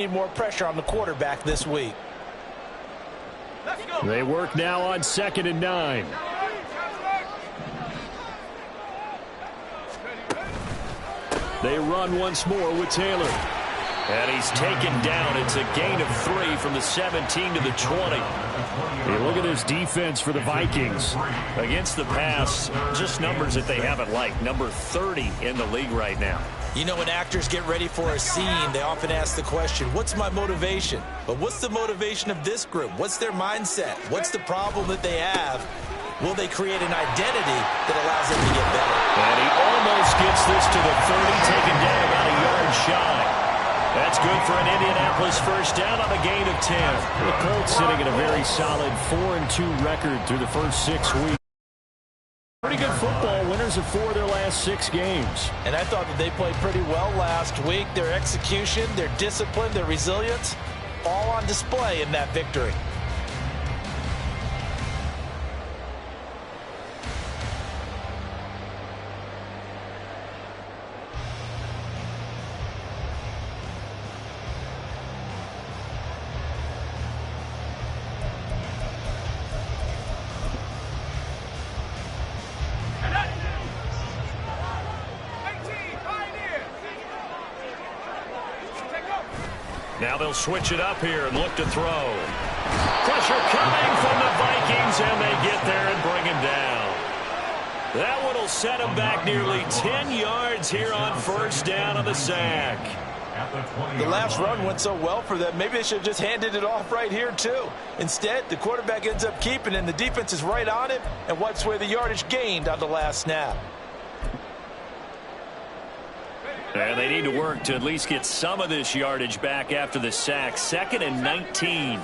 Need more pressure on the quarterback this week. They work now on 2nd and 9. They run once more with Taylor. And he's taken down. It's a gain of 3 from the 17 to the 20. Hey, look at this defense for the Vikings. Against the pass, just numbers that they haven't liked. Number 30 in the league right now. You know, when actors get ready for a scene, they often ask the question, what's my motivation? But what's the motivation of this group? What's their mindset? What's the problem that they have? Will they create an identity that allows them to get better? And he almost gets this to the 30, taken down about a yard shy. That's good for an Indianapolis first down on a gain of 10. The Colts sitting at a very solid 4-2 record through the first 6 weeks. Pretty good football. Winners of 4 of their last 6 games. And I thought that they played pretty well last week. Their execution, their discipline, their resilience, all on display in that victory. Now they'll switch it up here and look to throw. Pressure coming from the Vikings, and they get there and bring him down. That one will set him back nearly 10 yards here on first down on the sack. The last run went so well for them, maybe they should have just handed it off right here too. Instead, the quarterback ends up keeping it, and the defense is right on it and wipes away the yardage gained on the last snap. And they need to work to at least get some of this yardage back after the sack. 2nd and 19.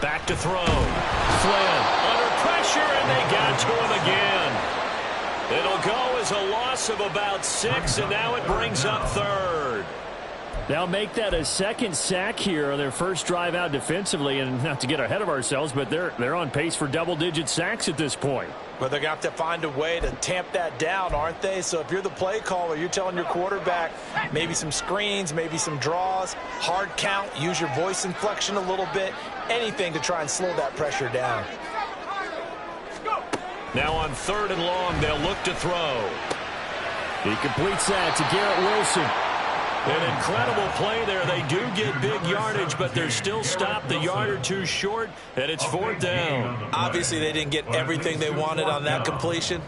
Back to throw. Flynn under pressure, and they got to him again. It'll go as a loss of about 6, and now it brings up 3rd. They'll make that a 2nd sack here on their first drive out defensively, and not to get ahead of ourselves, but they're on pace for double-digit sacks at this point. But they're going to have to find a way to tamp that down, aren't they? So if you're the play caller, you're telling your quarterback maybe some screens, maybe some draws, hard count, use your voice inflection a little bit, anything to try and slow that pressure down. Now on 3rd and long, they'll look to throw. He completes that to Garrett Wilson. An incredible play there. They do get big yardage, but they're still stopped the yard or 2 short, and it's 4th down. Obviously, they didn't get everything they wanted on that completion,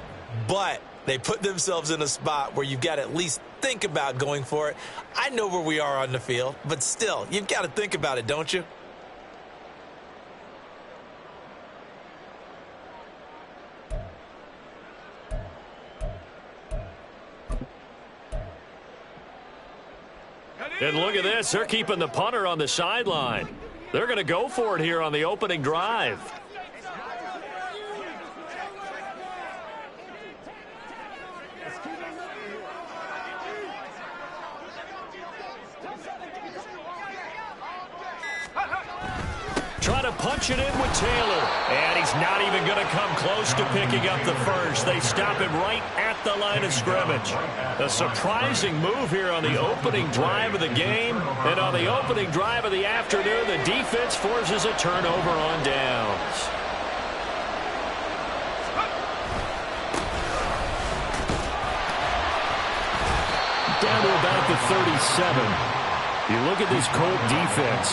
but they put themselves in a spot where you've got to at least think about going for it. I know where we are on the field, but still, you've got to think about it, don't you? And look at this. They're keeping the punter on the sideline. They're going to go for it here on the opening drive. Try to punch it in with Taylor. And he's not even going to come close to picking up the first. They stop him right at the line of scrimmage. A surprising move here on the opening drive of the game. And on the opening drive of the afternoon, the defense forces a turnover on downs. Down to about the 37. You look at this Colt defense.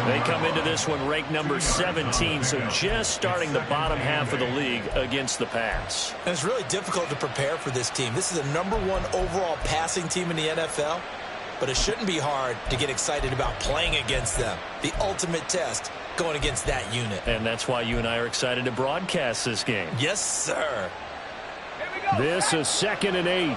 They come into this one ranked number 17, so just starting the bottom half of the league against the pass. And it's really difficult to prepare for this team. This is a #1 overall passing team in the NFL, but it shouldn't be hard to get excited about playing against them. The ultimate test going against that unit. And that's why you and I are excited to broadcast this game. Yes, sir. This is 2nd and 8.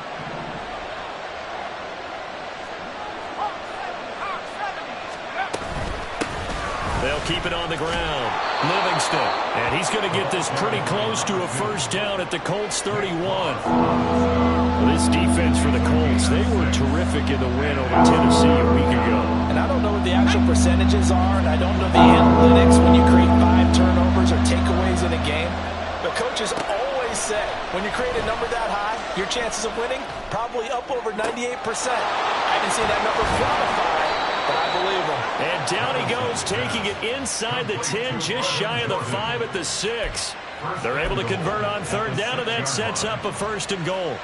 They'll keep it on the ground. Livingston. And he's going to get this pretty close to a first down at the Colts 31. This defense for the Colts, they were terrific in the win over Tennessee a week ago. And I don't know what the actual percentages are, and I don't know the analytics when you create 5 turnovers or takeaways in a game. But coaches always always say, when you create a number that high, your chances of winning probably up over 98%. I haven't seen that number quantified, but I believe him. And down he goes, taking it inside the 10, just shy of the 5 at the 6. They're able to convert on third down, and that sets up a 1st and goal.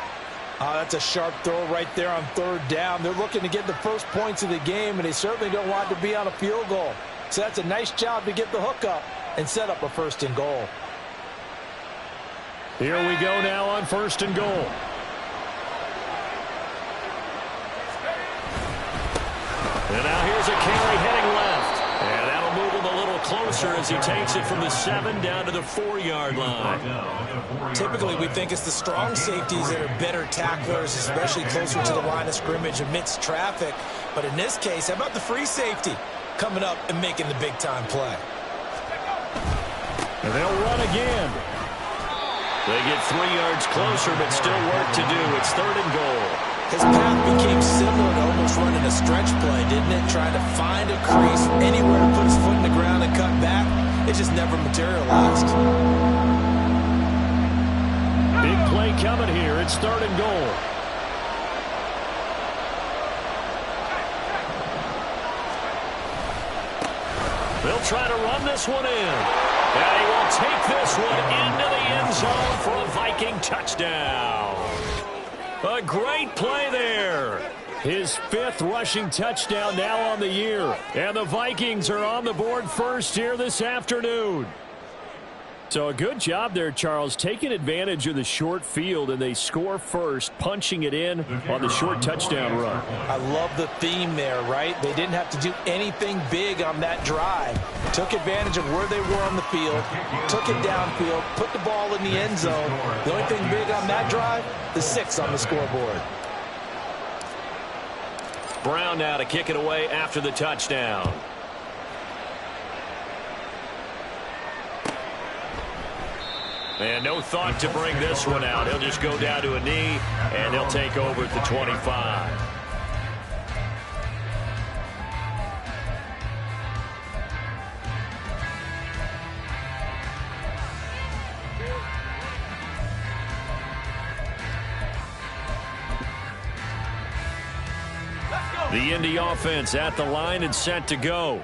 That's a sharp throw right there on third down. They're looking to get the first points of the game, and they certainly don't want to be on a field goal. So that's a nice job to get the hook up and set up a 1st and goal. Here we go now on 1st and goal. And now here's a carry heading left. And that'll move him a little closer as he takes it from the 7 down to the 4-yard line. Typically, we think it's the strong safeties that are better tacklers, especially closer to the line of scrimmage amidst traffic. But in this case, how about the free safety coming up and making the big-time play? And they'll run again. They get 3 yards closer, but still work to do. It's 3rd and goal. His path became similar to almost running a stretch play, didn't it? Trying to find a crease, anywhere to put his foot in the ground and cut back. It just never materialized. Big play coming here. It's 3rd and goal. They'll try to run this one in. And he will take this one into the end zone for a Viking touchdown. A great play there. His 5th rushing touchdown now on the year. And the Vikings are on the board first here this afternoon. So a good job there, Charles, taking advantage of the short field, and they score first, punching it in on the short touchdown run. I love the theme there, right? They didn't have to do anything big on that drive. Took advantage of where they were on the field, took it downfield, put the ball in the end zone. The only thing big on that drive, the 6 on the scoreboard. Brown now to kick it away after the touchdown. And no thought to bring this one out. He'll just go down to a knee, and he'll take over at the 25. The Indy offense at the line and set to go.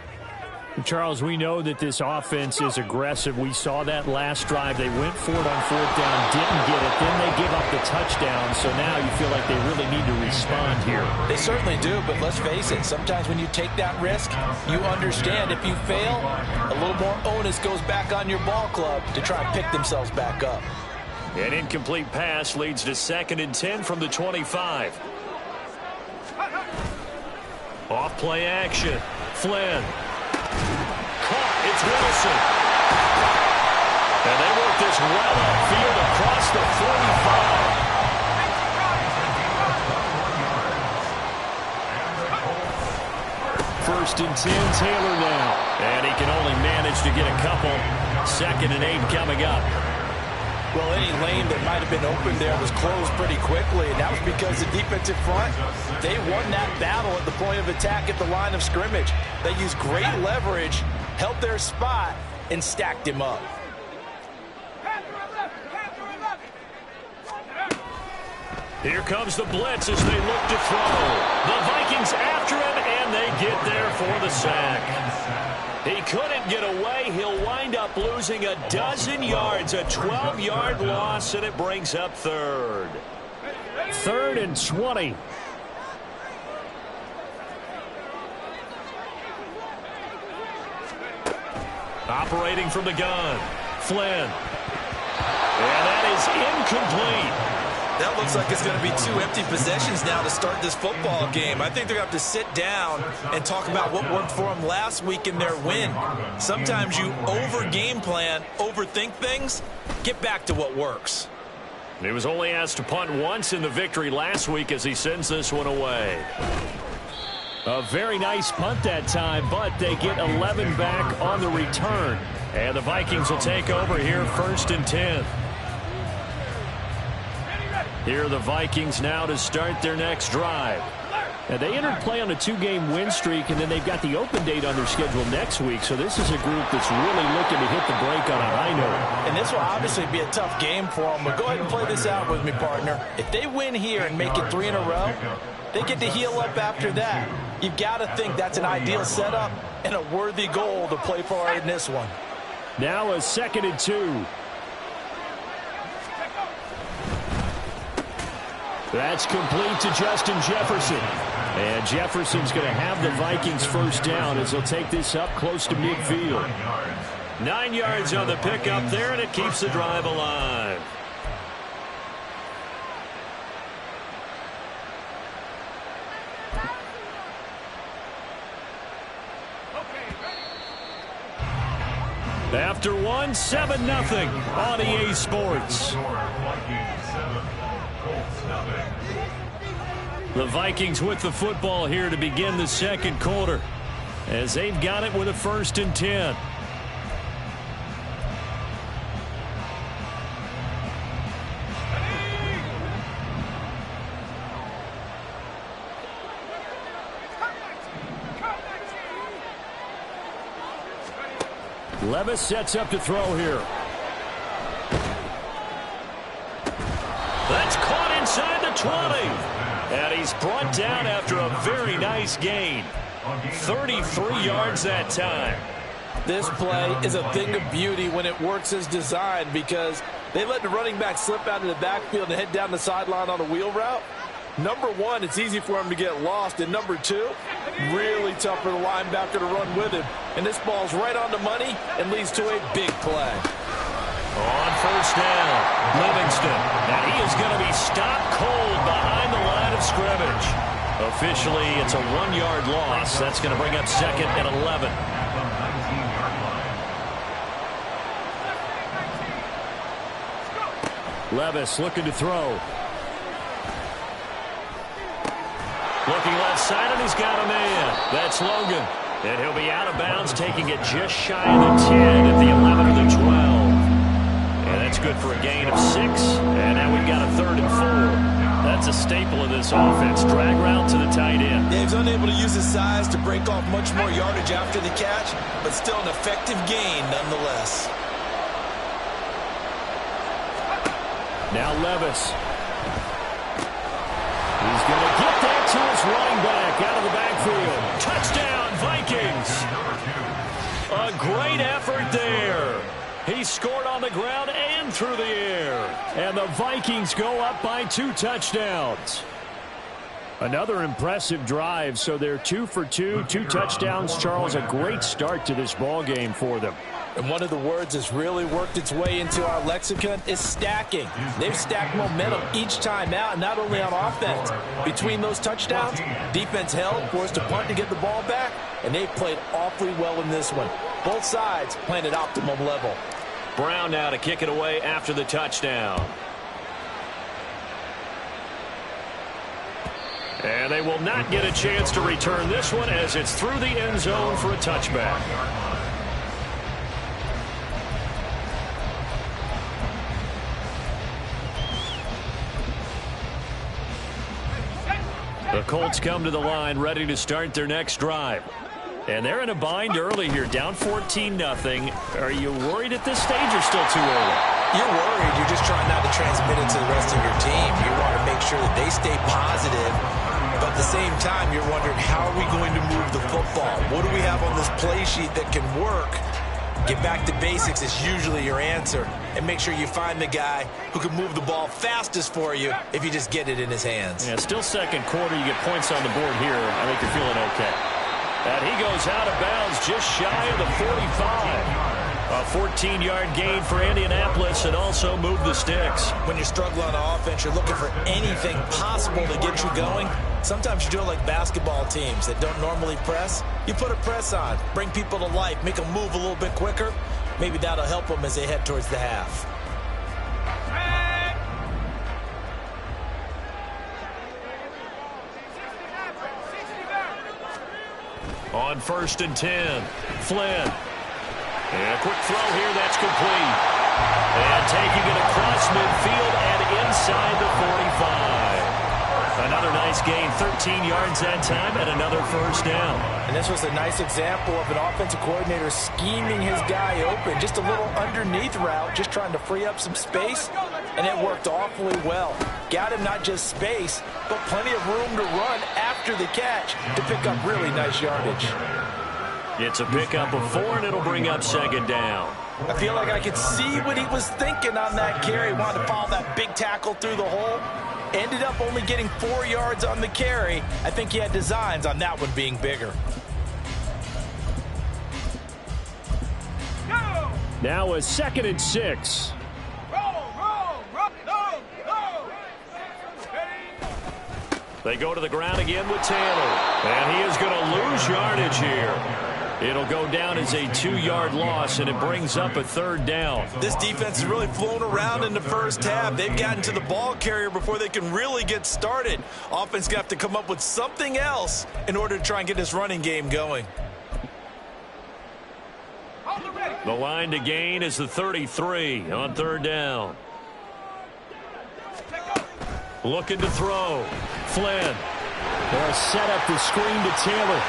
Charles, we know that this offense is aggressive. We saw that last drive. They went for it on 4th down, didn't get it. Then they give up the touchdown. So now you feel like they really need to respond here. They certainly do, but let's face it. Sometimes when you take that risk, you understand if you fail, a little more onus goes back on your ball club to try and pick themselves back up. An incomplete pass leads to 2nd and 10 from the 25. Off play action. Flynn. Caught. It's Wilson. And they work this well upfield across the 45. 1st and 10, Taylor now. And he can only manage to get a couple. 2nd and 8 coming up. Well, any lane that might have been open there was closed pretty quickly, and that was because the defensive front, they won that battle at the point of attack at the line of scrimmage. They used great leverage, held their spot, and stacked him up. Here comes the blitz as they look to throw. The Vikings after him, and they get there for the sack. He couldn't get away. He'll wind up losing a dozen yards, a 12-yard loss, and it brings up 3rd. 3rd and 20. Operating from the gun, Flynn. And that is incomplete. That looks like it's going to be 2 empty possessions now to start this football game. I think they're going to have to sit down and talk about what worked for them last week in their win. Sometimes you over-game plan, overthink things, get back to what works. He was only asked to punt once in the victory last week as he sends this one away. A very nice punt that time, but they get 11 back on the return. And the Vikings will take over here 1st and 10. Here are the Vikings now to start their next drive. Now, they entered play on a 2-game win streak, and then they've got the open date on their schedule next week. So this is a group that's really looking to hit the break on a high note. And this will obviously be a tough game for them. But go ahead and play this out with me, partner. If they win here and make it 3 in a row, they get to heal up after that. You've got to think that's an ideal setup and a worthy goal to play for in this one. Now a 2nd and 2. That's complete to Justin Jefferson. And Jefferson's going to have the Vikings first down as they'll take this up close to midfield. 9 yards on the pickup there, and it keeps the drive alive. After one, 7-0 on EA Sports. The Vikings with the football here to begin the second quarter as they've got it with a 1st and 10. Levis sets up to throw here. That's caught inside the 20. And he's brought down after a very nice gain. 33 yards that time. This play is a thing of beauty when it works as designed because they let the running back slip out of the backfield and head down the sideline on a wheel route. Number one, it's easy for him to get lost. And number two, really tough for the linebacker to run with him. And this ball's right on the money and leads to a big play. On 1st down, Livingston. And he is going to be stopped cold behind the line of scrimmage. Officially, it's a 1-yard loss. That's going to bring up 2nd and 11. Levis looking to throw. Looking left side, and he's got a man. That's Logan. And he'll be out of bounds, taking it just shy of the 10 at the 11 or the 12. And that's good for a gain of 6. And now we've got a 3rd and 4. That's a staple of this offense. Drag route to the tight end. Dave's unable to use his size to break off much more yardage after the catch, but still an effective gain nonetheless. Now Levis. He's going to get that to his running back out of the backfield. Touchdown, Vikings. A great effort there. He scored on the ground and through the air. And the Vikings go up by 2 touchdowns. Another impressive drive, so they're 2 for 2, 2 touchdowns. Charles, a great start to this ball game for them. And one of the words that's really worked its way into our lexicon is stacking. They've stacked momentum each time out, not only on offense. Between those touchdowns, defense held, forced to punt to get the ball back, and they've played awfully well in this one. Both sides playing at optimum level. Brown now to kick it away after the touchdown. And they will not get a chance to return this one as it's through the end zone for a touchback. The Colts come to the line ready to start their next drive. And they're in a bind early here, down 14-0. Are you worried at this stage or still too early? You're worried. You're just trying not to transmit it to the rest of your team. You want to make sure that they stay positive. But at the same time, you're wondering, how are we going to move the football? What do we have on this play sheet that can work? Get back to basics is usually your answer. And make sure you find the guy who can move the ball fastest for you if you just get it in his hands. Yeah, still second quarter. You get points on the board here. I think you're feeling okay. And he goes out of bounds just shy of the 45. A 14-yard gain for Indianapolis and also move the sticks. When you struggle on offense, you're looking for anything possible to get you going. Sometimes you do it like basketball teams that don't normally press. You put a press on, bring people to life, make them move a little bit quicker. Maybe that'll help them as they head towards the half. On 1st and 10, Flynn. And a quick throw here, that's complete. And taking it across midfield and inside the 45. Another nice gain, 13 yards that time, and another first down. And this was a nice example of an offensive coordinator scheming his guy open. Just a little underneath route, just trying to free up some space, and it worked awfully well. Got him not just space, but plenty of room to run after the catch to pick up really nice yardage. It's a pickup of 4, and it'll bring up second down. I feel like I could see what he was thinking on that carry. Wanted to follow that big tackle through the hole. Ended up only getting 4 yards on the carry. I think he had designs on that one being bigger. Now a 2nd and 6. They go to the ground again with Taylor. And he is going to lose yardage here. It'll go down as a 2-yard loss, and it brings up a 3rd down. This defense has really flown around in the first half. They've gotten to the ball carrier before they can really get started. Offense going to have to come up with something else in order to try and get this running game going. The line to gain is the 33 on 3rd down. Looking to throw. Flynn. They'll set up the screen to Taylor.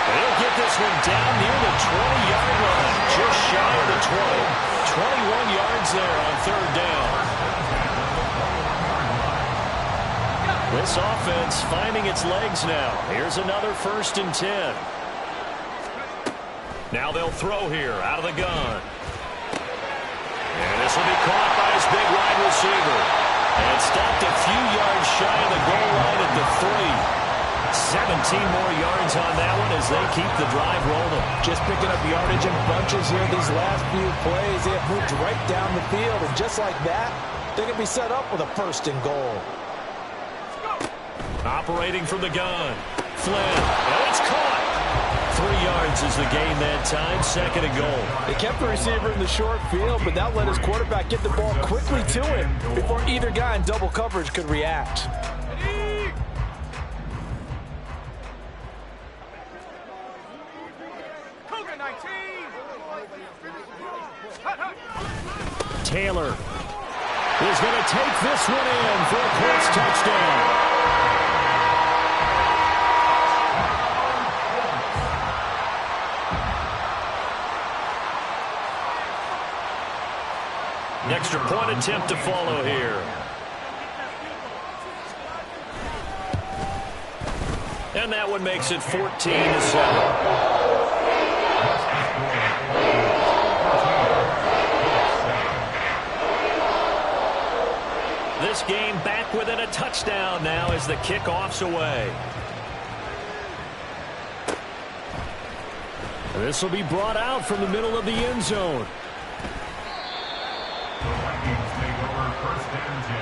They'll get this one down near the 20-yard line. Just shy of the 20. 21 yards there on 3rd down. This offense finding its legs now. Here's another 1st and 10. Now they'll throw here out of the gun. And this will be caught by his big wide receiver. And stopped a few yards shy of the goal line at the 3. 17 more yards on that one as they keep the drive rolling. Just picking up yardage in bunches here these last few plays. They have moved right down the field, and just like that, they can be set up with a 1st and goal. Operating from the gun. Flynn. Oh, it's caught. 3 yards is the gain that time. 2nd and goal. They kept the receiver in the short field, but that let his quarterback get the ball quickly to him before either guy in double coverage could react. Taylor is going to take this one in for a Colts touchdown. An extra point attempt to follow here. And that one makes it 14-7. This game back within a touchdown now as the kickoff's away. This will be brought out from the middle of the end zone. Vikings take over 1st and 10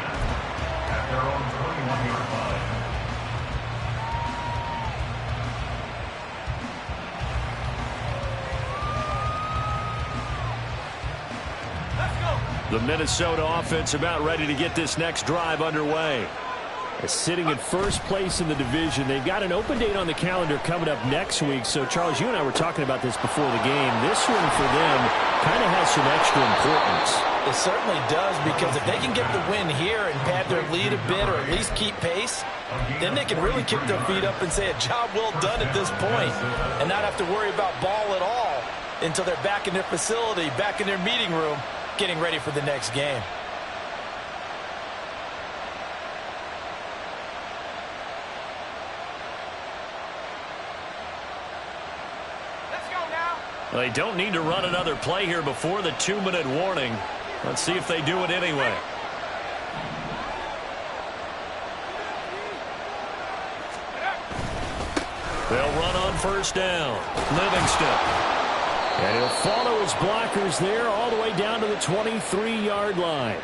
at their own 21-yard line. The Minnesota offense about ready to get this next drive underway. Sitting in first place in the division. They've got an open date on the calendar coming up next week. So, Charles, you and I were talking about this before the game. This one for them kind of has some extra importance. It certainly does, because if they can get the win here and pad their lead a bit or at least keep pace, then they can really kick their feet up and say a job well done at this point and not have to worry about ball at all until they're back in their facility, back in their meeting room, getting ready for the next game. They don't need to run another play here before the 2-minute warning. Let's see if they do it anyway. They'll run on 1st down. Livingston. And he'll follow his blockers there all the way down to the 23-yard line.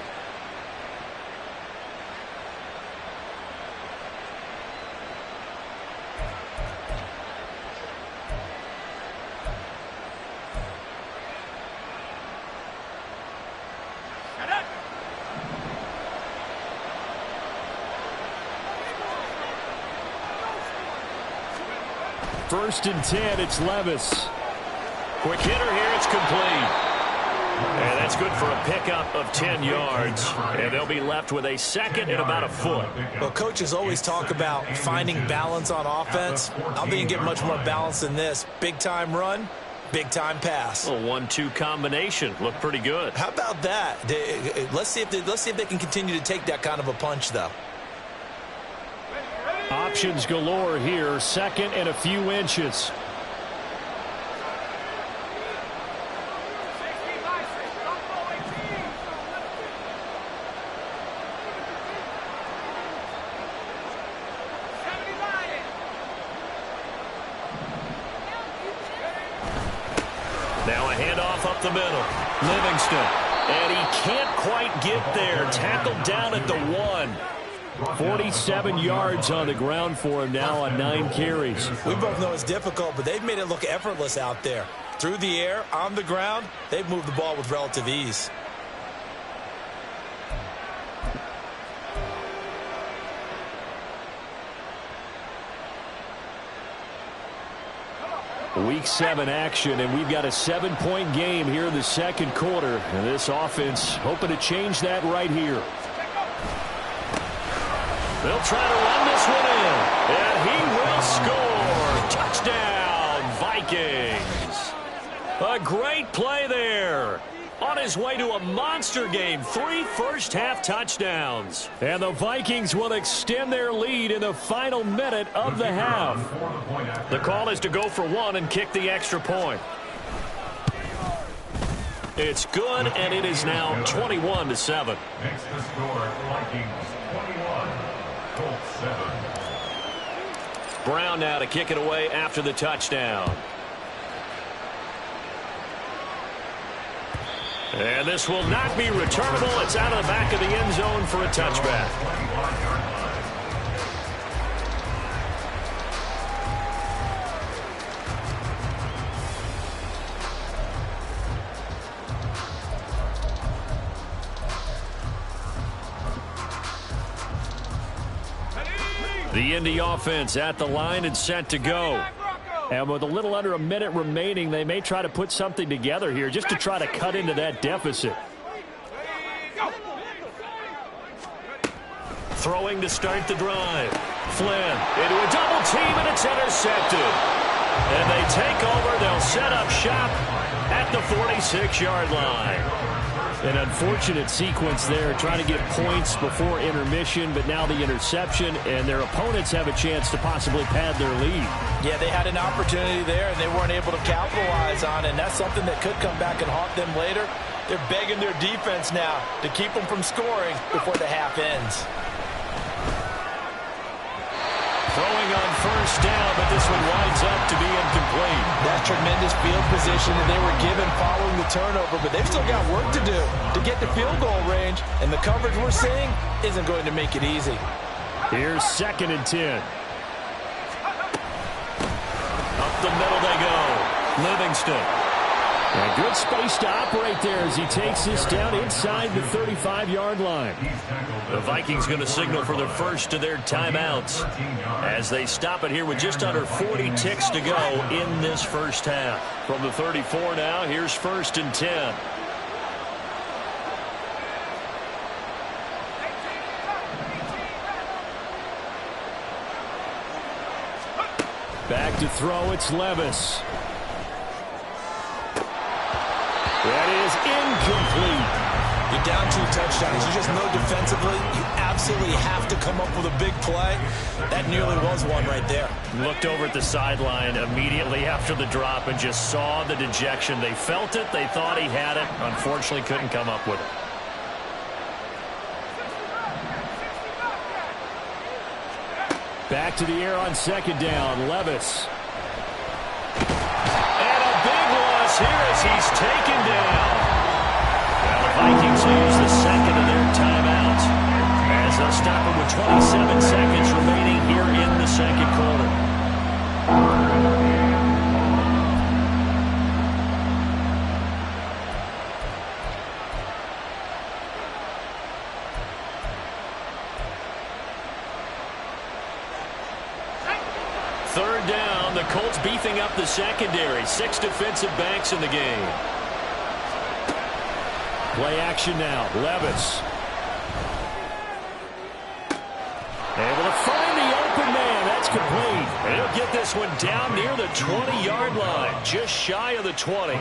First and 10, it's Levis. Quick hitter here, it's complete. And that's good for a pickup of 10 yards. And they'll be left with a second and about a foot. Well, coaches always talk about finding balance on offense. I don't think you get much more balance than this. Big-time run, big-time pass. A 1-2 combination. Looked pretty good. How about that? Let's see if they can continue to take that kind of a punch, though. Options galore here. Second and a few inches. Now a handoff up the middle. Livingston. And he can't quite get there. Tackled down at the 1. 47 yards on the ground for him now on 9 carries. We both know it's difficult, but they've made it look effortless out there. Through the air, on the ground, they've moved the ball with relative ease. Week 7 action, and we've got a 7-point game here in the second quarter. And this offense hoping to change that right here. They'll try to run this one in, and he will score. Touchdown, Vikings. A great play there. On his way to a monster game, 3 first-half touchdowns. And the Vikings will extend their lead in the final minute of the half. The call is to go for 1 and kick the extra point. It's good, and it is now 21-7. Next to score, Vikings 21, Colts 7. Brown now to kick it away after the touchdown. And this will not be returnable. It's out of the back of the end zone for a touchback. The Indy offense at the line and set to go. And with a little under a minute remaining, they may try to put something together here just to try to cut into that deficit. Throwing to start the drive. Flynn into a double team, and it's intercepted. And they take over. They'll set up shop at the 46-yard line. An unfortunate sequence there, trying to get points before intermission, but now the interception, and their opponents have a chance to possibly pad their lead. Yeah, they had an opportunity there, and they weren't able to capitalize on it, and that's something that could come back and haunt them later. They're begging their defense now to keep them from scoring before the half ends. Throwing on first down, but this one winds up to be incomplete. That's tremendous field position that they were given following the turnover, but they've still got work to do to get to field goal range, and the coverage we're seeing isn't going to make it easy. Here's 2nd and 10. Up the middle they go. Livingston. A good space to operate there as he takes this down inside the 35-yard line. The Vikings going to signal for the first of their timeouts as they stop it here with just under 40 ticks to go in this first half. From the 34 now, here's 1st and 10. Back to throw, it's Levis. That is incomplete. You're down 2 touchdowns. You just know defensively you absolutely have to come up with a big play. That nearly was one right there. Looked over at the sideline immediately after the drop and just saw the dejection. They felt it. They thought he had it. Unfortunately, couldn't come up with it. Back to the air on 2nd down. Levis. Here as he's taken down. Well, the Vikings use the second of their timeouts as they'll stop him with 27 seconds remaining here in the second quarter. Third down, the Colts beefing up the secondary. 6 defensive backs in the game. Play action now. Levis. Able to find the open man. That's complete. And he'll get this one down near the 20-yard line. Just shy of the 20.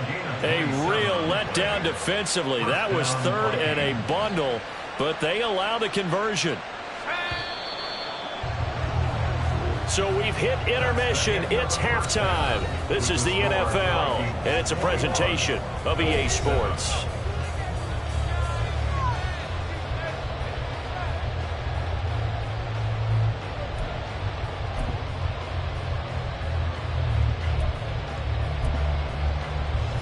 A real letdown defensively. That was third and a bundle, but they allow the conversion. So we've hit intermission. It's halftime. This is the NFL, and it's a presentation of EA Sports.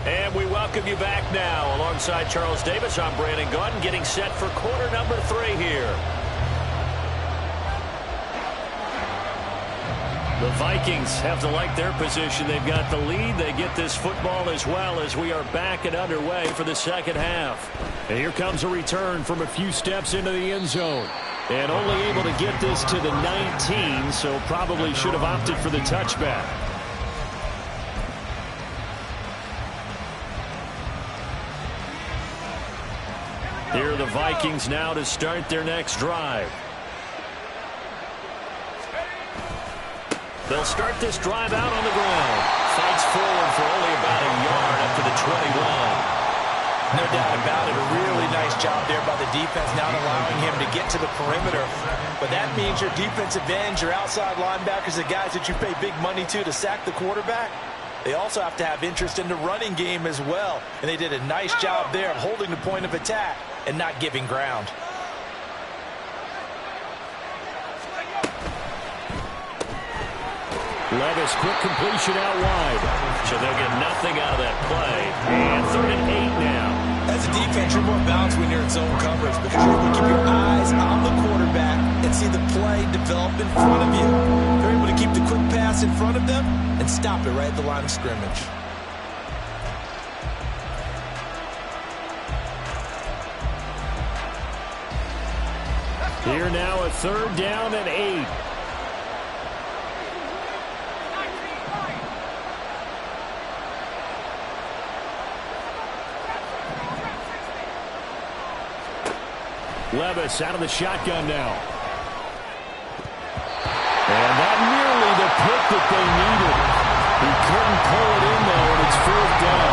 And we welcome you back now. Alongside Charles Davis, I'm Brandon Gaudin, getting set for quarter number 3 here. The Vikings have to like their position. They've got the lead. They get this football as well as we are back and underway for the second half. And here comes a return from a few steps into the end zone. And only able to get this to the 19, so probably should have opted for the touchback. Here are the Vikings now to start their next drive. They'll start this drive out on the ground. Fights forward for only about a yard up to the 21. No doubt about it. A really nice job there by the defense, not allowing him to get to the perimeter. But that means your defensive ends, your outside linebackers, the guys that you pay big money to sack the quarterback, they also have to have interest in the running game as well. And they did a nice job there of holding the point of attack and not giving ground. Levis, quick completion out wide. So they'll get nothing out of that play. And 3rd and 8 now. As a defense, you're more balanced when you're in zone coverage because you're able to keep your eyes on the quarterback and see the play develop in front of you. You're able to keep the quick pass in front of them and stop it right at the line of scrimmage. Here now a 3rd down and 8. Levis out of the shotgun now. And that nearly the pick that they needed. He couldn't pull it in, though, and it's 4th down.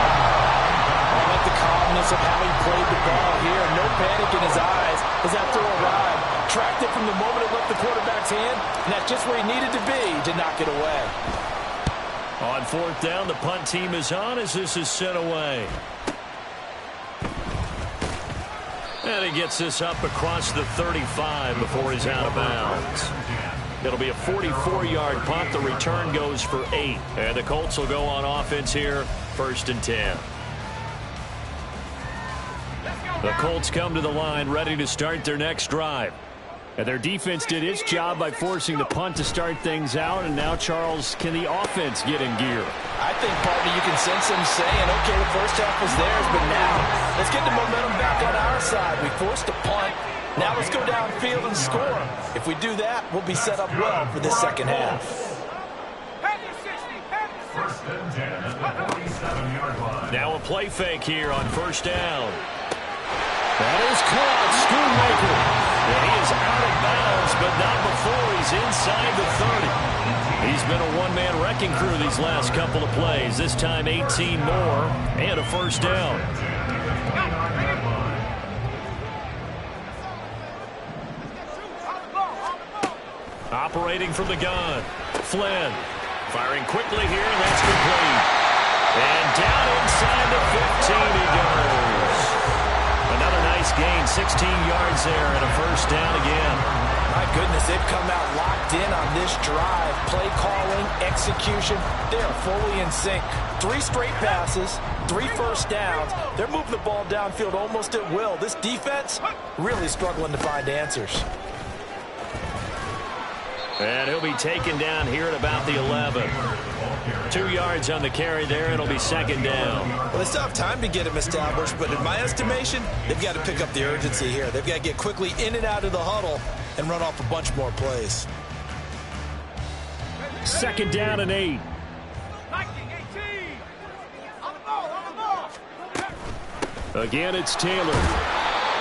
I like the calmness of how he played the ball here. No panic in his eyes as that throw arrived. Tracked it from the moment it left the quarterback's hand, and that's just where he needed to be to knock it away. On 4th down, the punt team is on as this is sent away. And he gets this up across the 35 before he's out of bounds. It'll be a 44-yard punt. The return goes for 8. And the Colts will go on offense here, 1st and 10. The Colts come to the line ready to start their next drive. And their defense did its job by forcing the punt to start things out. And now, Charles, can the offense get in gear? I think, partner, you can sense them saying, okay, the first half was theirs, but now let's get the momentum back on our side. We forced a punt. Now let's go downfield and score. If we do that, we'll be set up well for this second half. 1st and 10 at the 47-yard line. Now a play fake here on 1st down. That is caught. Schoonmaker. And he is out of bounds, but not before he's inside the 30. He's been a one-man wrecking crew these last couple of plays. This time 18 more and a 1st down. Operating from the gun. Flynn firing quickly here, and that's complete. And down inside the 15 he goes. Another nice gain, 16 yards there, and a 1st down again. My goodness, they've come out locked in on this drive. Play calling, execution, they are fully in sync. 3 straight passes, 3 first downs. They're moving the ball downfield almost at will. This defense really struggling to find answers. And he'll be taken down here at about the 11. 2 yards on the carry there. It'll be 2nd down. Well, they still have time to get him established, but in my estimation, they've got to pick up the urgency here. They've got to get quickly in and out of the huddle and run off a bunch more plays. 2nd down and 8. Again, it's Taylor.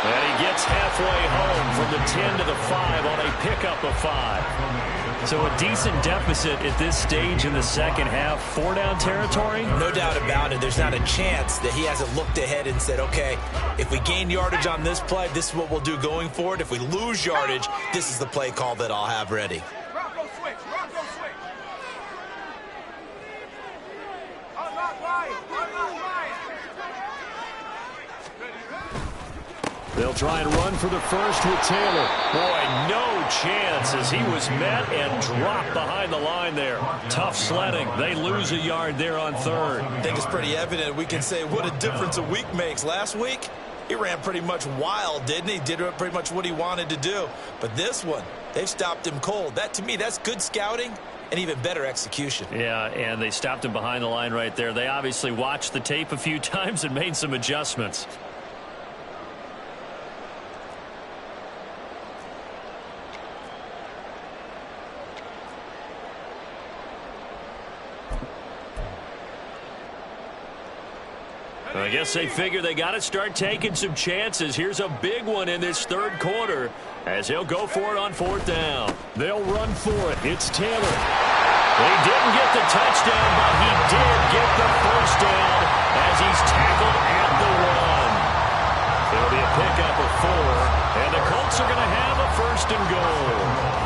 And he gets halfway home from the 10 to the 5 on a pickup of 5. So a decent deficit at this stage in the second half. 4-down territory? No doubt about it. There's not a chance that he hasn't looked ahead and said, okay, if we gain yardage on this play, this is what we'll do going forward. If we lose yardage, this is the play call that I'll have ready. Rocco switch. Rocco switch. Unlock Ryan. Unlock Ryan. They'll try and run for the first with Taylor. Boy, no chance as he was met and dropped behind the line there. Tough sledding. They lose a yard there on third. I think it's pretty evident. We can say what a difference a week makes. Last week, he ran pretty much wild, didn't he? Did pretty much what he wanted to do. But this one, they've stopped him cold. That, to me, that's good scouting and even better execution. Yeah, and they stopped him behind the line right there. They obviously watched the tape a few times and made some adjustments. I guess they figure they got to start taking some chances. Here's a big one in this third quarter as he'll go for it on 4th down. They'll run for it. It's Taylor. He didn't get the touchdown, but he did get the first down as he's tackled at the 1. It'll be a pickup of 4, and the Colts are going to have a 1st and goal.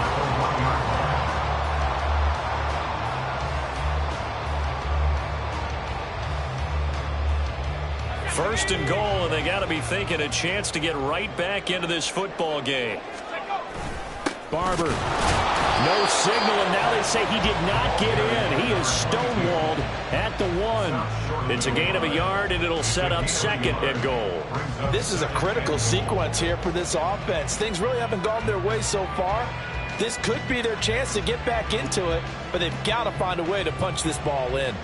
First and goal, and they got to be thinking a chance to get right back into this football game. Barber. No signal, and now they say he did not get in. He is stonewalled at the 1. It's a gain of a yard, and it'll set up 2nd and goal. This is a critical sequence here for this offense. Things really haven't gone their way so far. This could be their chance to get back into it, but they've got to find a way to punch this ball in.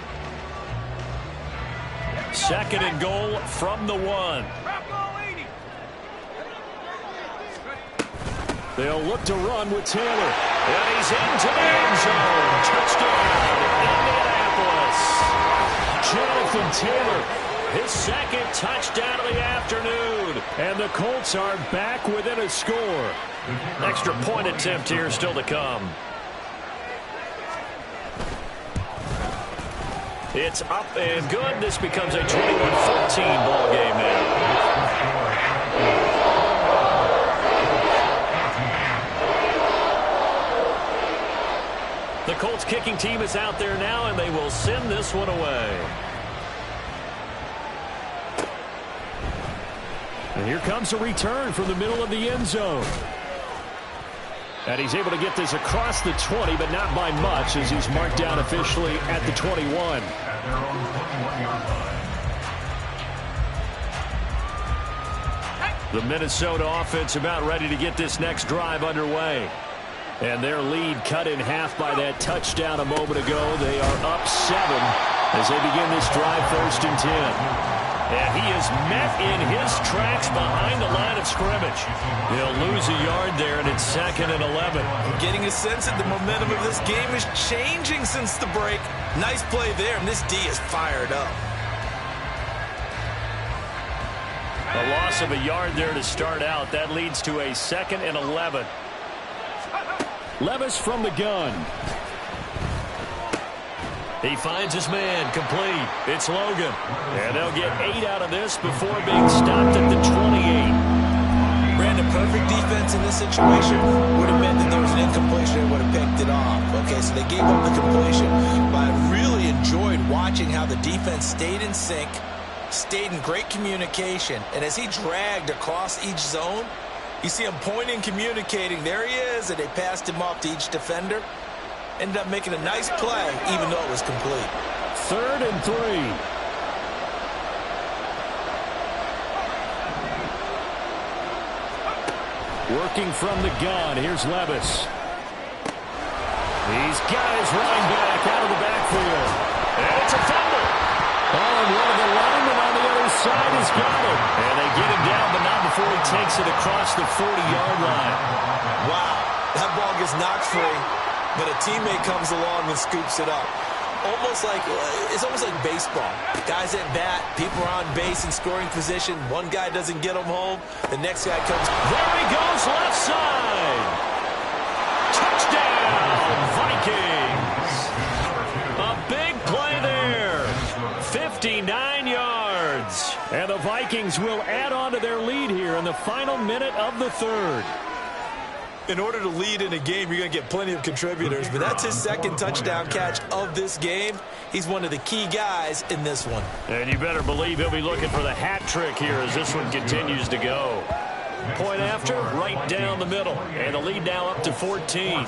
2nd and goal from the 1. They'll look to run with Taylor. And he's into the end zone. Touchdown, Indianapolis. Jonathan Taylor. His 2nd touchdown of the afternoon. And the Colts are back within a score. Extra point attempt here still to come. It's up and good. This becomes a 21-14 ball game now. The Colts kicking team is out there now, and they will send this one away. And here comes a return from the middle of the end zone. And he's able to get this across the 20, but not by much, as he's marked down officially at the 21. The Minnesota offense about ready to get this next drive underway. And their lead cut in half by that touchdown a moment ago. They are up 7 as they begin this drive 1st and 10. And he is met in his tracks behind the line of scrimmage. He'll lose a yard there, and it's 2nd and 11. I'm getting a sense that the momentum of this game is changing since the break. Nice play there, and this D is fired up. A loss of a yard there to start out. That leads to a 2nd and 11. Levis from the gun. He finds his man, complete. It's Logan. And they'll get 8 out of this before being stopped at the 28. Brandon, perfect defense in this situation would have meant that there was an incompletion and would have picked it off. Okay, so they gave up the completion, but I really enjoyed watching how the defense stayed in sync, stayed in great communication, and as he dragged across each zone, you see him pointing, communicating. There he is, and they passed him off to each defender. Ended up making a nice play, even though it was complete. 3rd and 3. Working from the gun. Here's Levis. He's got his running back out of the backfield. And it's a fumble. Oh, and one of the linemen on the other side has got it. And they get him down, but not before he takes it across the 40-yard line. Wow, that ball gets knocked free, but a teammate comes along and scoops it up. almost like baseball. Guys at bat, people are on base in scoring position. One guy doesn't get them home. The next guy comes. There he goes, left side. Touchdown, Vikings. A big play there. 59 yards. And the Vikings will add on to their lead here in the final minute of the third. In order to lead in a game, you're going to get plenty of contributors, but that's his second touchdown catch of this game. He's one of the key guys in this one. And you better believe he'll be looking for the hat trick here as this one continues to go. Point after, right down the middle. And the lead now up to 14.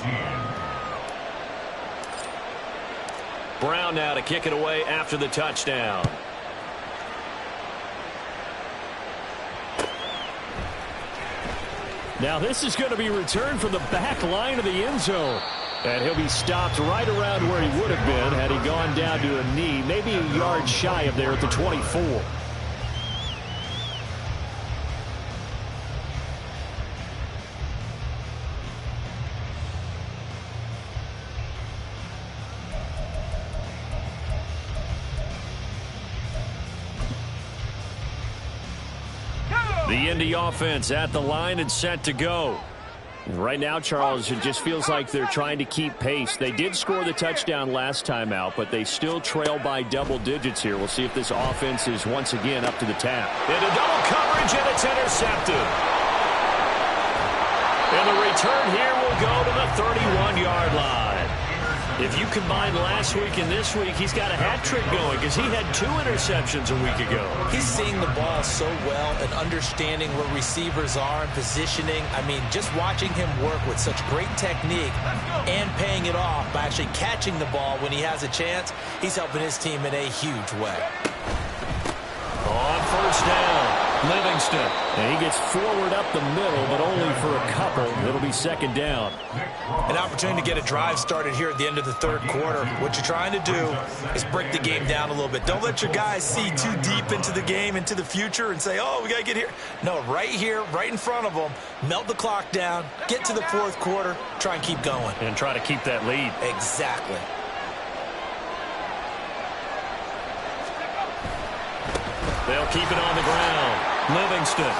Brown now to kick it away after the touchdown. Now this is going to be returned from the back line of the end zone. And he'll be stopped right around where he would have been had he gone down to a knee, maybe a yard shy of there at the 24. The Indy offense at the line and set to go. Right now, Charles, it just feels like they're trying to keep pace. They did score the touchdown last time out, but they still trail by double digits here. We'll see if this offense is once again up to the task. Into double coverage, and it's intercepted. And the return here will go to the 31-yard line. If you combine last week and this week, he's got a hat trick going because he had 2 interceptions a week ago. He's seeing the ball so well and understanding where receivers are and positioning. I mean, just watching him work with such great technique and paying it off by actually catching the ball when he has a chance, he's helping his team in a huge way. On first down, Livingston. And he gets forward up the middle, but only for a couple. It'll be second down. An opportunity to get a drive started here at the end of the third quarter. What you're trying to do is break the game down a little bit. Don't let your guys see too deep into the game, into the future, and say, oh, we got to get here. No, right here, right in front of them, melt the clock down, get to the fourth quarter, try and keep going. And try to keep that lead. Exactly. They'll keep it on the ground. Livingston.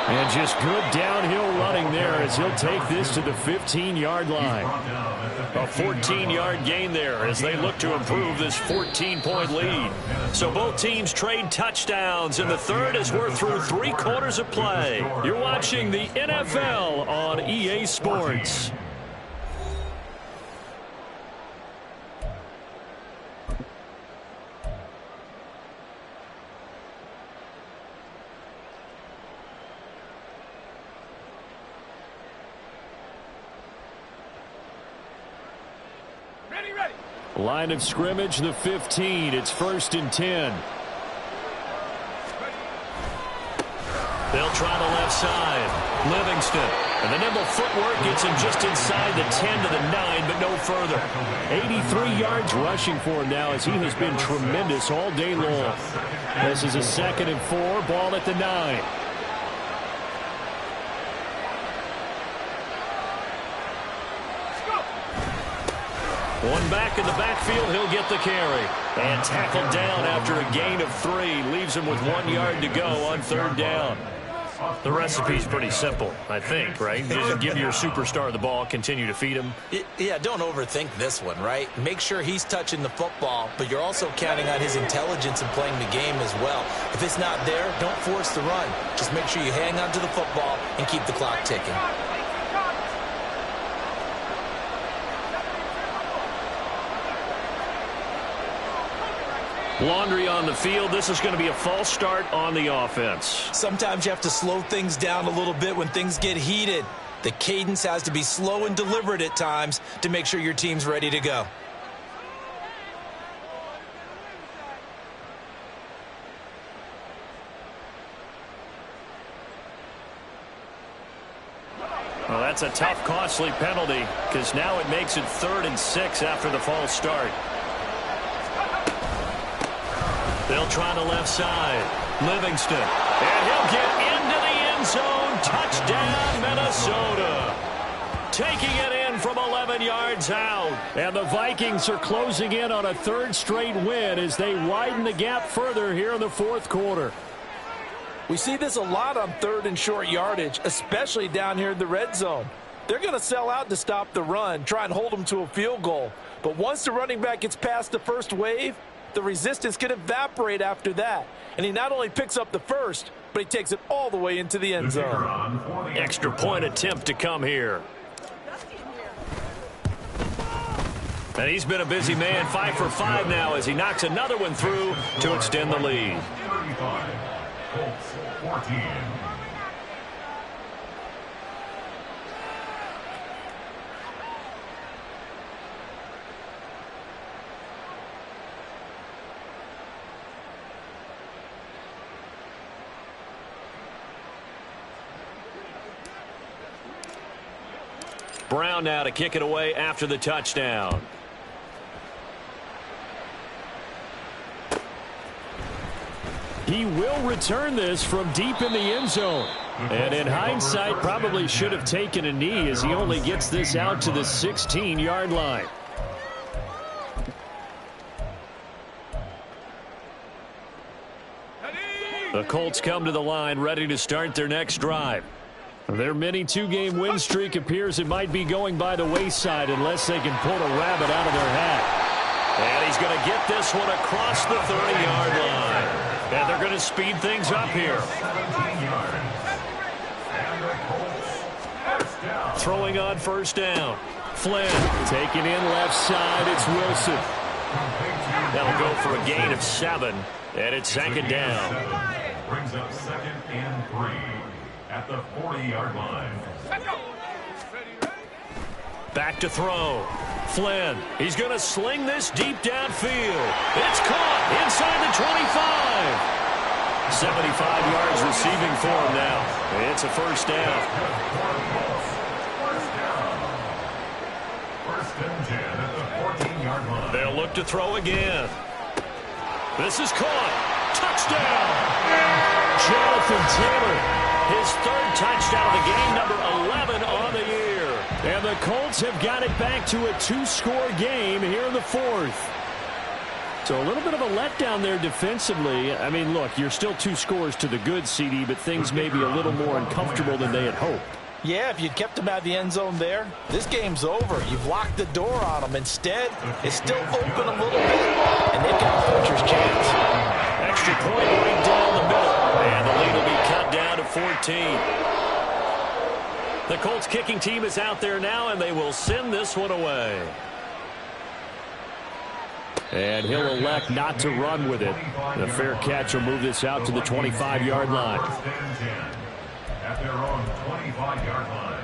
And just good downhill running there as he'll take this to the 15-yard line. A 14-yard gain there as they look to improve this 14-point lead. So both teams trade touchdowns, and the third as we're through 3 quarters of play. You're watching the NFL on EA Sports. Line of scrimmage, the 15. It's 1st and 10. They'll try the left side. Livingston. And the nimble footwork gets him just inside the 10 to the 9, but no further. 83 yards rushing for him now as he has been tremendous all day long. This is a 2nd and 4. Ball at the 9. One back in the backfield, he'll get the carry. And tackled down after a gain of 3. Leaves him with 1 yard to go on 3rd down. The recipe's pretty simple, I think, right? Just give your superstar the ball, continue to feed him. Yeah, don't overthink this one, right? Make sure he's touching the football, but you're also counting on his intelligence in playing the game as well. If it's not there, don't force the run. Just make sure you hang on to the football and keep the clock ticking. Laundry on the field. This is going to be a false start on the offense. Sometimes you have to slow things down a little bit when things get heated. The cadence has to be slow and deliberate at times to make sure your team's ready to go. Well, that's a tough, costly penalty because now it makes it 3rd and 6 after the false start. They'll try the left side. Livingston. And he'll get into the end zone. Touchdown, Minnesota. Taking it in one from 11 yards out. And the Vikings are closing in on a third straight win as they widen the gap further here in the fourth quarter. We see this a lot on third and short yardage, especially down here in the red zone. They're going to sell out to stop the run, try and hold them to a field goal. But once the running back gets past the first wave, the resistance can evaporate after that. And he not only picks up the first, but he takes it all the way into the end zone. Extra point attempt to come here. And he's been a busy man, 5 for 5 now as he knocks another one through to extend the lead. 35, Colts 14. Brown now to kick it away after the touchdown. He will return this from deep in the end zone. And in hindsight, probably should have taken a knee as he only gets this out to the 16-yard line. The Colts come to the line ready to start their next drive. Their mini two-game win streak appears it might be going by the wayside unless they can pull a rabbit out of their hat. And he's going to get this one across the 30-yard line. And they're going to speed things up here. Throwing on first down. Flynn taking in left side. It's Wilson. That'll go for a gain of 7. And it's second down. Brings up 2nd and 3 at the 40-yard line. Back to throw. Flynn, he's going to sling this deep downfield. It's caught inside the 25. 75 yards receiving for him now. It's a first down. First and 10 at the 14-yard line. They'll look to throw again. This is caught. Touchdown. Jonathan Taylor. His third touchdown of the game, number 11 on the year. And the Colts have got it back to a 2-score game here in the fourth. So a little bit of a letdown there defensively. I mean, look, you're still 2 scores to the good, CD, but things may be a little more uncomfortable than they had hoped. Yeah, if you'd kept them out of the end zone there, this game's over. You've locked the door on them. Instead, it's still open a little bit, and they've got a poacher's chance. Extra point right down the middle, and the lead will be cut down to 14. The Colts kicking team is out there now, and they will send this one away. And he'll elect not to run with it. The fair catch will move this out to the 25-yard line. First and 10 at their own 25-yard line.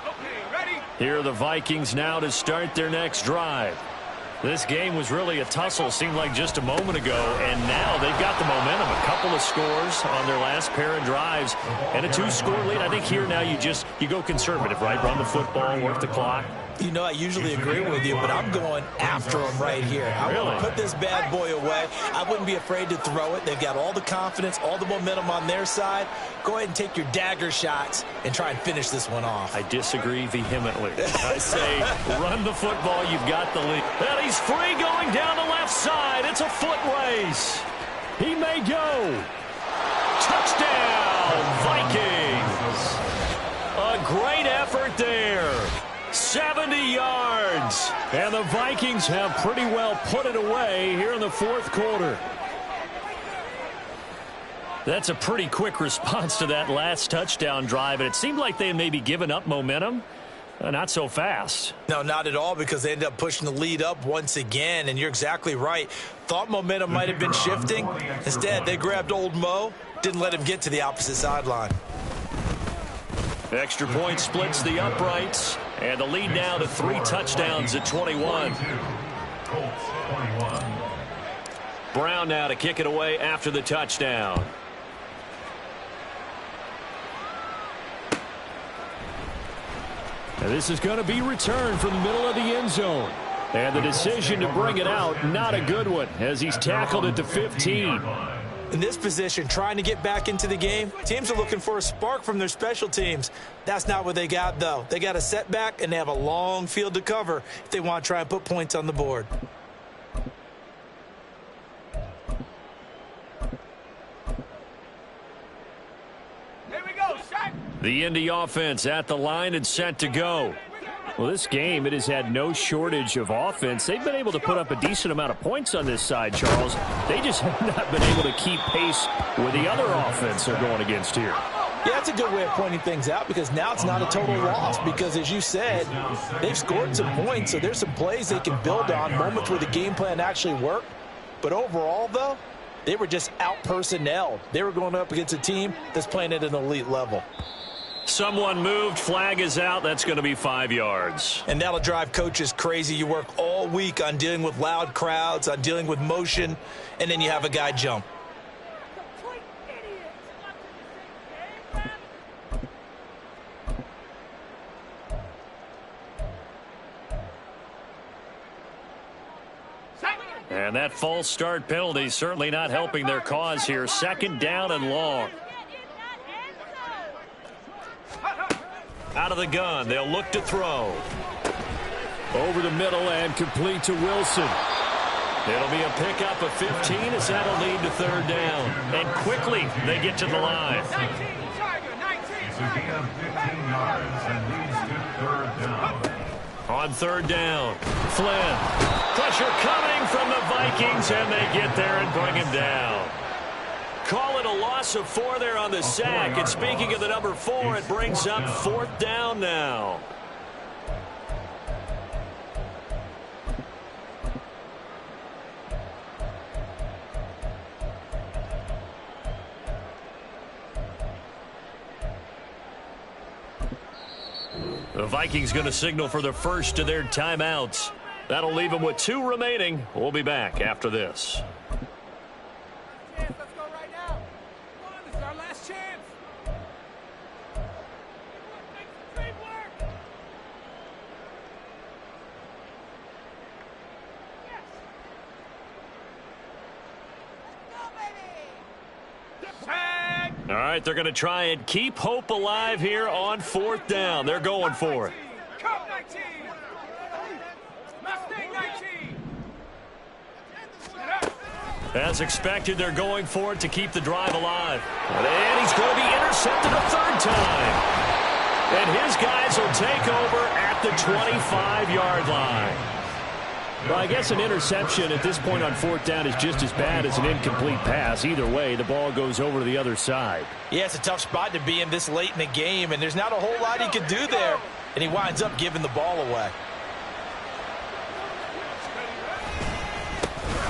Okay, ready? Here are the Vikings now to start their next drive. This game was really a tussle, seemed like just a moment ago, and now they've got the momentum. A couple of scores on their last pair of drives and a 2-score lead. I think here now you go conservative, right? Run the football, work the clock. You know, I usually agree with you, but I'm going after them right here. I want to put this bad boy away. I wouldn't be afraid to throw it. They've got all the confidence, all the momentum on their side. Go ahead and take your dagger shots and try and finish this one off. I disagree vehemently. I say run the football. You've got the lead. And he's free going down the left side. It's a foot race. He may go. Touchdown, Vikings. A great effort there. 70 yards. And the Vikings have pretty well put it away here in the fourth quarter. That's a pretty quick response to that last touchdown drive, and it seemed like they had maybe given up momentum. Not so fast. No, not at all, because they ended up pushing the lead up once again, and you're exactly right. Thought momentum might have been shifting. Instead, they grabbed old Mo, didn't let him get to the opposite sideline. Extra point splits the uprights, and the lead now to 3 touchdowns at 21. Colts 21. Brown now to kick it away after the touchdown. And this is going to be returned from the middle of the end zone. And the decision to bring it out, not a good one, as he's tackled at the 15. In this position, trying to get back into the game, teams are looking for a spark from their special teams. That's not what they got, though. They got a setback, and they have a long field to cover if they want to try and put points on the board. Here we go, shot. The Indy offense at the line and set to go. Well, this game, it has had no shortage of offense. They've been able to put up a decent amount of points on this side, Charles. They just have not been able to keep pace with the other offense they're going against here. Yeah, that's a good way of pointing things out because now it's not a total loss because, as you said, they've scored some points, so there's some plays they can build on, moments where the game plan actually worked. But overall, though, they were just out-personnelled. They were going up against a team that's playing at an elite level. Someone moved. Flag is out. That's going to be 5 yards. And that'll drive coaches crazy. You work all week on dealing with loud crowds, on dealing with motion, and then you have a guy jump. And that false start penalty certainly not helping their cause here. 2nd down and long. Out of the gun, they'll look to throw. Over the middle and complete to Wilson. It'll be a pickup of 15 as that'll lead to 3rd down. And quickly they get to the line. 19, Tiger, 19. It's a gain of 15 yards and leads to 3rd down. On 3rd down, Flynn. Pressure coming from the Vikings, and they get there and bring him down. Call it a loss of 4 there on the sack. And speaking of the number 4, it brings up 4th down now. The Vikings going to signal for the first of their timeouts. That'll leave them with 2 remaining. We'll be back after this. Let's go right now. Come on, this is our last chance. Great work. Yes. Let's go, baby. Tag. All right, they're going to try and keep hope alive here on 4th down. They're going for it. Come 19. Mustang 19. As expected, they're going for it to keep the drive alive. And he's going to be intercepted a 3rd time. And his guys will take over at the 25-yard line. Well, I guess an interception at this point on 4th down is just as bad as an incomplete pass. Either way, the ball goes over to the other side. Yeah, it's a tough spot to be in this late in the game, and there's not a whole lot he could do there, and he winds up giving the ball away.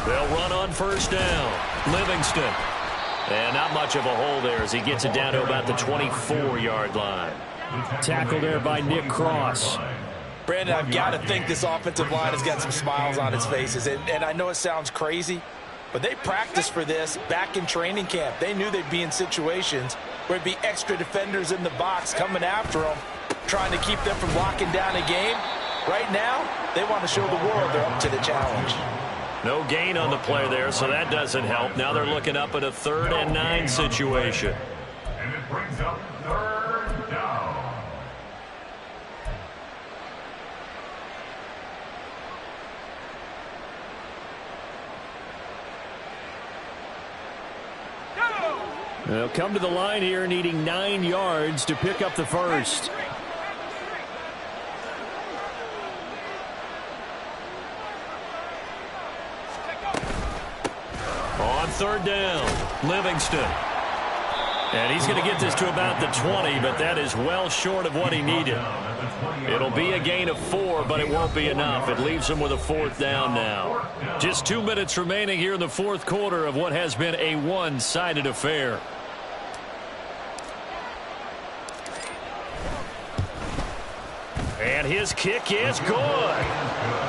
They'll run on 1st down. Livingston. And not much of a hole there as he gets it down to about the 24-yard line. Tackle there by Nick Cross. Brandon, I've got to think this offensive line has got some smiles on its faces. And I know it sounds crazy, but they practiced for this back in training camp. They knew they'd be in situations where it'd be extra defenders in the box coming after them, trying to keep them from locking down a game. Right now, they want to show the world they're up to the challenge. No gain on the play there, so that doesn't help. Now they're looking up at a 3rd and 9 situation. And it brings up 3rd down. They'll come to the line here needing 9 yards to pick up the first. On 3rd down, Livingston. And he's going to get this to about the 20, but that is well short of what he needed. It'll be a gain of 4, but it won't be enough. It leaves him with a 4th down now. Just 2 minutes remaining here in the 4th quarter of what has been a one-sided affair. And his kick is good.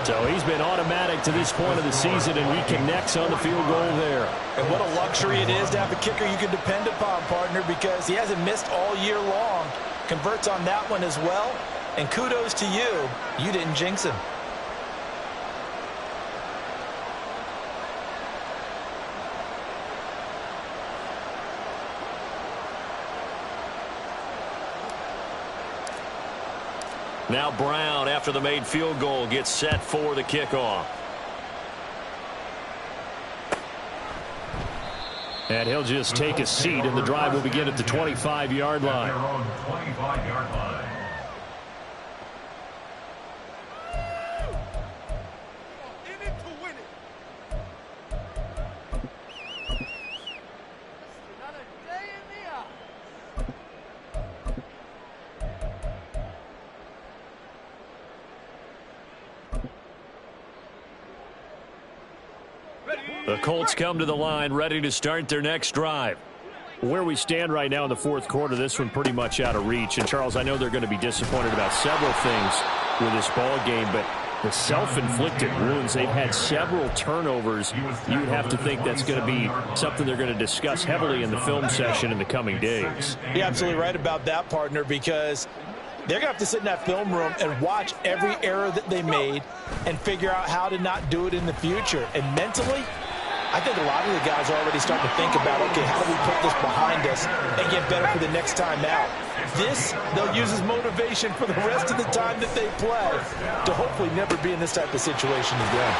So he's been automatic to this point of the season, and he connects on the field goal there. And what a luxury it is to have a kicker you can depend upon, partner, because he hasn't missed all year long. Converts on that one as well. And kudos to you. You didn't jinx him. Now Brown, after the made field goal, gets set for the kickoff. And he'll just take a seat, and the drive will begin at the 25-yard line. 25-yard line. In it to win it. Another day in the office. The Colts come to the line ready to start their next drive. Where we stand right now in the fourth quarter, this one pretty much out of reach. And, Charles, I know they're going to be disappointed about several things with this ball game, but the self-inflicted wounds, they've had several turnovers. You would have to think that's going to be something they're going to discuss heavily in the film session in the coming days. You're absolutely right about that, partner, because they're going to have to sit in that film room and watch every error that they made and figure out how to not do it in the future. And mentally, I think a lot of the guys are already starting to think about, okay, how do we put this behind us and get better for the next time out? This, they'll use as motivation for the rest of the time that they play to hopefully never be in this type of situation again.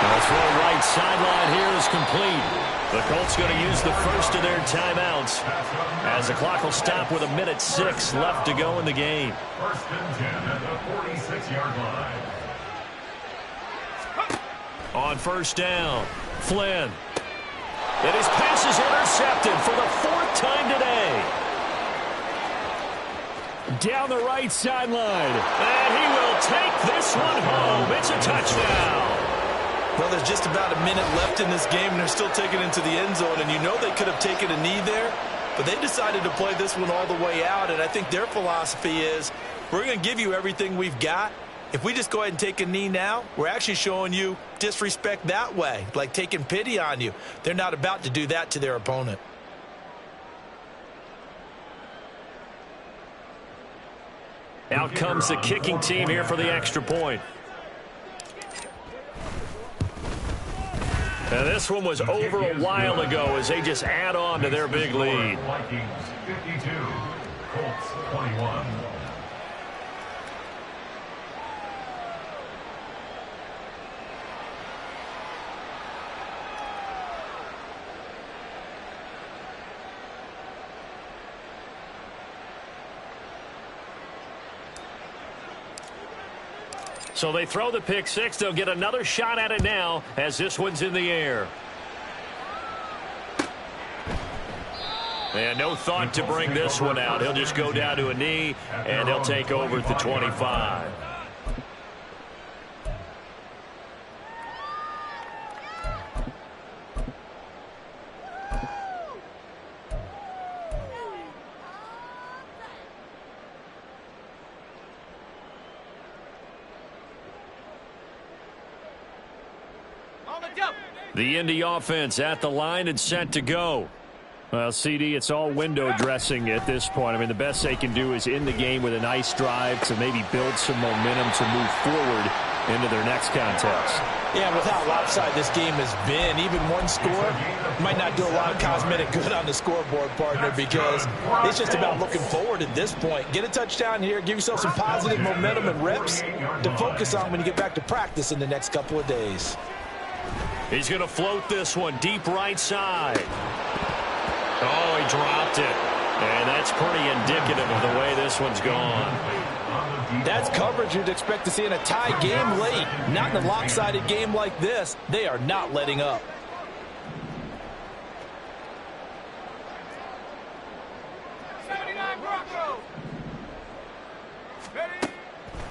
The throw right sideline here is complete. The Colts going to use the first of their timeouts as the clock will stop with 1:06 left to go in the game. First and 10 at the 46-yard line. On first down, Flynn. And his pass is intercepted for the fourth time today. Down the right sideline. And he will take this one home. It's a touchdown. Well, there's just about a minute left in this game, and they're still taking it into the end zone. And you know they could have taken a knee there, but they decided to play this one all the way out. And I think their philosophy is, we're going to give you everything we've got. If we just go ahead and take a knee now, we're actually showing you disrespect that way, like taking pity on you. They're not about to do that to their opponent. Out comes the kicking team here for the extra point. And this one was over a while ago as they just add on to their big lead. Vikings 52, Colts 21. So they throw the pick six. They'll get another shot at it now as this one's in the air. And no thought to bring this one out. He'll just go down to a knee, and he'll take over at the 25. The Indy offense at the line and set to go. Well, CD, it's all window dressing at this point. I mean, the best they can do is end the game with a nice drive to maybe build some momentum to move forward into their next contest. Yeah, with how lopsided this game has been, even one score might not do a lot of cosmetic good on the scoreboard, partner, because it's just about looking forward at this point. Get a touchdown here, give yourself some positive momentum and reps to focus on when you get back to practice in the next couple of days. He's going to float this one deep right side. Oh, he dropped it. And that's pretty indicative of the way this one's gone. That's coverage you'd expect to see in a tie game late. Not in a lopsided game like this. They are not letting up.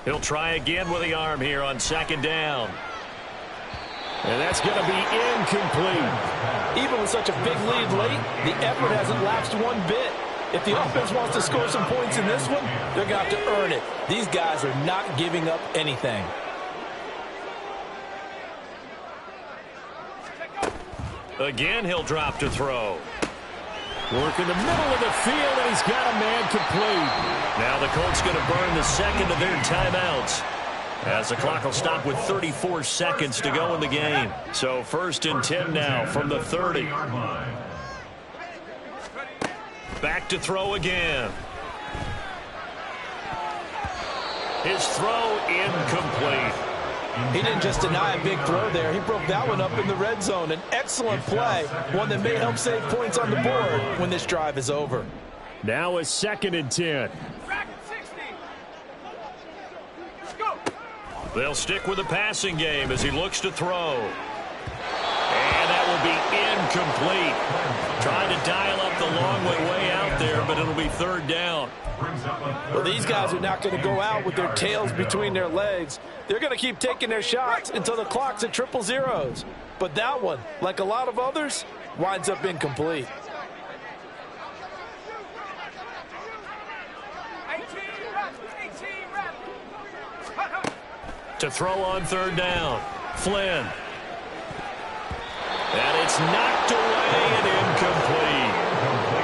He'll try again with the arm here on second down. And that's going to be incomplete. Even with such a big lead late, the effort hasn't lapsed one bit. If the offense wants to score some points in this one, they're going to have to earn it. These guys are not giving up anything. Again, he'll drop to throw. Work in the middle of the field, and he's got a man complete. Now the Colts going to burn the second of their timeouts, as the clock will stop with 34 seconds to go in the game. So 1st and 10 now from the 30. Back to throw again. His throw incomplete. He didn't just deny a big throw there. He broke that one up in the red zone. An excellent play, one that may help save points on the board when this drive is over. Now a 2nd and 10. They'll stick with the passing game as he looks to throw. And that will be incomplete. Trying to dial up the long way out there, but it'll be 3rd down. Well, these guys are not going to go out with their tails between their legs. They're going to keep taking their shots until the clock's at 000. But that one, like a lot of others, winds up incomplete. To throw on 3rd down. Flynn. And it's knocked away and incomplete.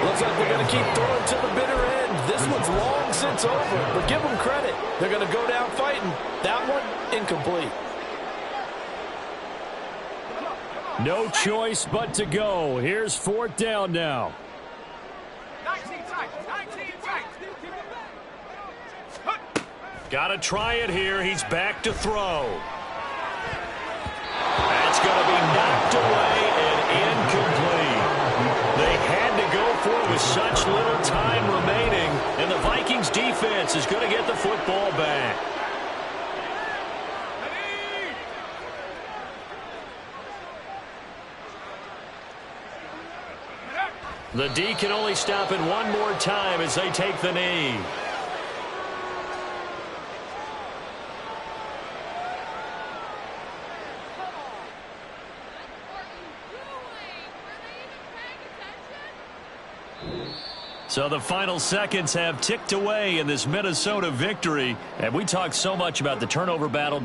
Looks like they're going to keep throwing to the bitter end. This one's long since over, but give them credit. They're going to go down fighting. That one, incomplete. No choice but to go. Here's 4th down now. 19 tight. Got to try it here. He's back to throw. That's going to be knocked away and incomplete. They had to go for it with such little time remaining, and the Vikings defense is going to get the football back. The D can only stop it one more time as they take the knee. So the final seconds have ticked away in this Minnesota victory. And we talked so much about the turnover battle.